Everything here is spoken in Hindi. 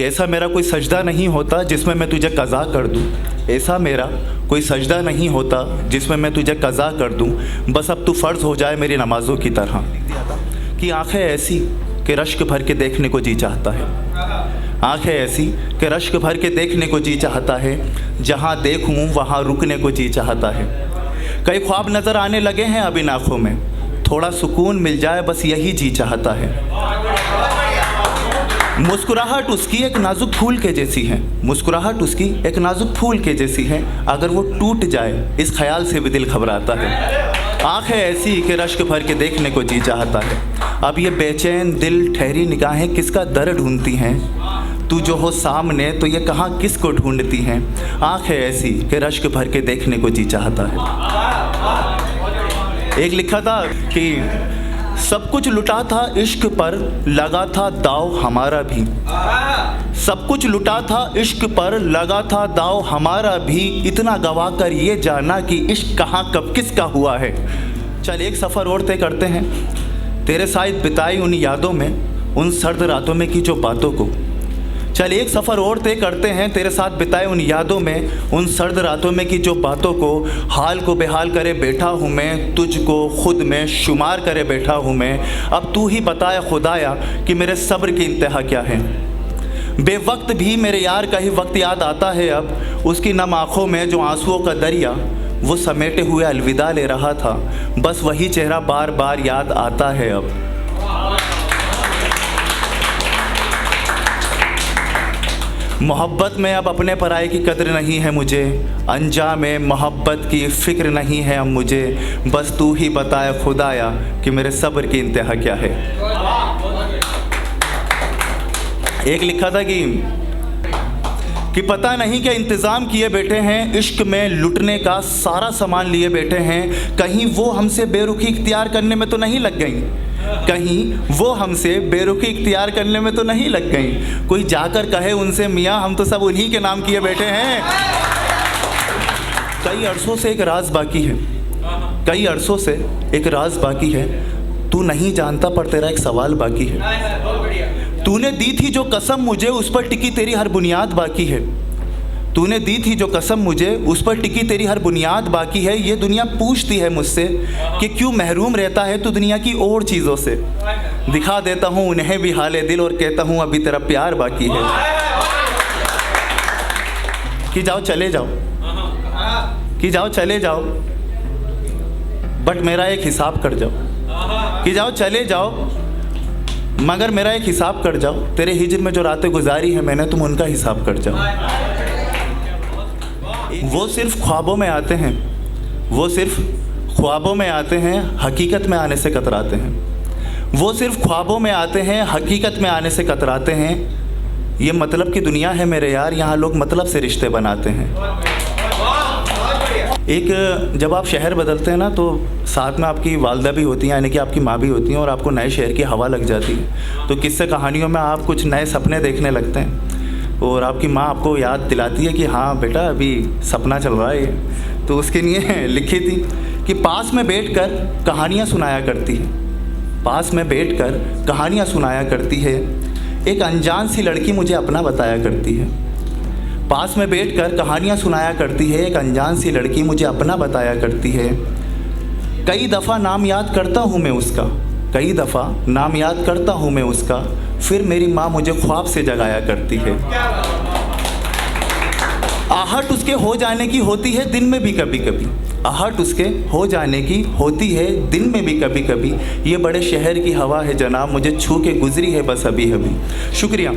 ऐसा मेरा कोई सजदा नहीं होता जिसमें मैं तुझे कज़ा कर दूं, ऐसा मेरा कोई सजदा नहीं होता जिसमें मैं तुझे कज़ा कर दूं, बस अब तू फ़र्ज़ हो जाए मेरी नमाज़ों की तरह। कि आंखें ऐसी कि रश्क भर के देखने को जी चाहता है, आंखें ऐसी कि रश्क भर के देखने को जी चाहता है, जहाँ देखूँ वहाँ रुकने को जी चाहता है। कई ख्वाब नज़र आने लगे हैं अब इन आँखों में, थोड़ा सुकून मिल जाए बस यही जी चाहता है। मुस्कुराहट उसकी एक नाजुक फूल के जैसी है, मुस्कुराहट उसकी एक नाजुक फूल के जैसी है, अगर वो टूट जाए इस ख्याल से भी दिल घबराता है। आंखें ऐसी कि रश्क भर के देखने को जी चाहता है। अब ये बेचैन दिल ठहरी निगाहें किसका दर ढूंढती हैं, तू जो हो सामने तो ये कहाँ किसको ढूंढती हैं। आंखें ऐसी कि रश्क भर के देखने को जी चाहता है। एक लिखा था कि सब कुछ लुटा था इश्क पर, लगा था दाव हमारा भी। सब कुछ लुटा था इश्क पर, लगा था दाव हमारा भी। इतना गवा कर ये जाना कि इश्क कहाँ कब किसका हुआ है। चल एक सफ़र और तय करते हैं, तेरे साथ बिताई उन यादों में, उन सर्द रातों में की जो बातों को। चल एक सफ़र और तय करते हैं, तेरे साथ बिताए उन यादों में, उन सर्द रातों में की जो बातों को। हाल को बेहाल करे बैठा हूँ मैं, तुझको खुद में शुमार करे बैठा हूँ मैं। अब तू ही बताया खुदाया कि मेरे सब्र की इंतहा क्या है। बेवक्त भी मेरे यार का ही वक्त याद आता है अब, उसकी नम आँखों में जो आंसुओं का दरिया वो समेटे हुए अलविदा ले रहा था, बस वही चेहरा बार बार याद आता है अब। मोहब्बत में अब अपने पराये की कदर नहीं है मुझे, अंजाम में मोहब्बत की फ़िक्र नहीं है अब मुझे, बस तू ही बताया खुदाया कि मेरे सब्र की इंतहा क्या है। एक लिखा था कि पता नहीं क्या इंतज़ाम किए बैठे हैं, इश्क में लुटने का सारा सामान लिए बैठे हैं। कहीं वो हमसे बेरुखी इख्तियार करने में तो नहीं लग गई, कहीं वो हमसे बेरुखी इख्तियार करने में तो नहीं लग गई। कोई जाकर कहे उनसे मियाँ हम तो सब उन्हीं के नाम किए बैठे हैं। कई अरसों से एक राज बाकी है, कई अरसों से एक राज बाकी है, तू नहीं जानता पर तेरा एक सवाल बाकी है। तूने दी थी जो कसम मुझे, उस पर टिकी तेरी हर बुनियाद बाकी है। तूने दी थी जो कसम मुझे, उस पर टिकी तेरी हर बुनियाद बाकी है। ये दुनिया पूछती है मुझसे कि क्यों महरूम रहता है तू दुनिया की और चीज़ों से। दिखा देता हूँ उन्हें भी हाले दिल और कहता हूँ अभी तेरा प्यार बाकी है। कि जाओ चले जाओ, कि जाओ चले जाओ, बट मेरा एक हिसाब कर जाओ। कि जाओ चले जाओ मगर मेरा एक हिसाब कर जाओ, तेरे हिजर में जो रातें गुजारी हैं मैंने, तुम उनका हिसाब कर जाओ। वो सिर्फ ख्वाबों में आते हैं, वो सिर्फ ख्वाबों में आते हैं, हकीकत में आने से कतराते हैं। वो सिर्फ ख्वाबों में आते हैं, हकीकत में आने से कतराते हैं। ये मतलब की दुनिया है मेरे यार, यहाँ लोग मतलब से रिश्ते बनाते हैं। एक जब आप शहर बदलते हैं ना तो साथ में आपकी वालदा भी होती हैं, यानी कि आपकी माँ भी होती हैं, और आपको नए शहर की हवा लग जाती है। तो किस्से कहानियों में आप कुछ नए सपने देखने लगते हैं और आपकी माँ आपको याद दिलाती है कि हाँ बेटा अभी सपना चल रहा है। तो उसके लिए लिखी थी कि पास में बैठकर कहानियाँ सुनाया करती है, पास में बैठकर कहानियाँ सुनाया करती है। एक अनजान सी लड़की मुझे अपना बताया करती है, पास में बैठकर कहानियाँ सुनाया करती है। एक अनजान सी लड़की मुझे अपना बताया करती है। कई दफ़ा नाम याद करता हूँ मैं उसका, कई दफ़ा नाम याद करता हूँ मैं उसका, फिर मेरी माँ मुझे ख्वाब से जगाया करती है। आहट उसके हो जाने की होती है दिन में भी कभी कभी, आहट उसके हो जाने की होती है दिन में भी कभी कभी। ये बड़े शहर की हवा है जनाब, मुझे छू के गुजरी है बस अभी अभी। शुक्रिया।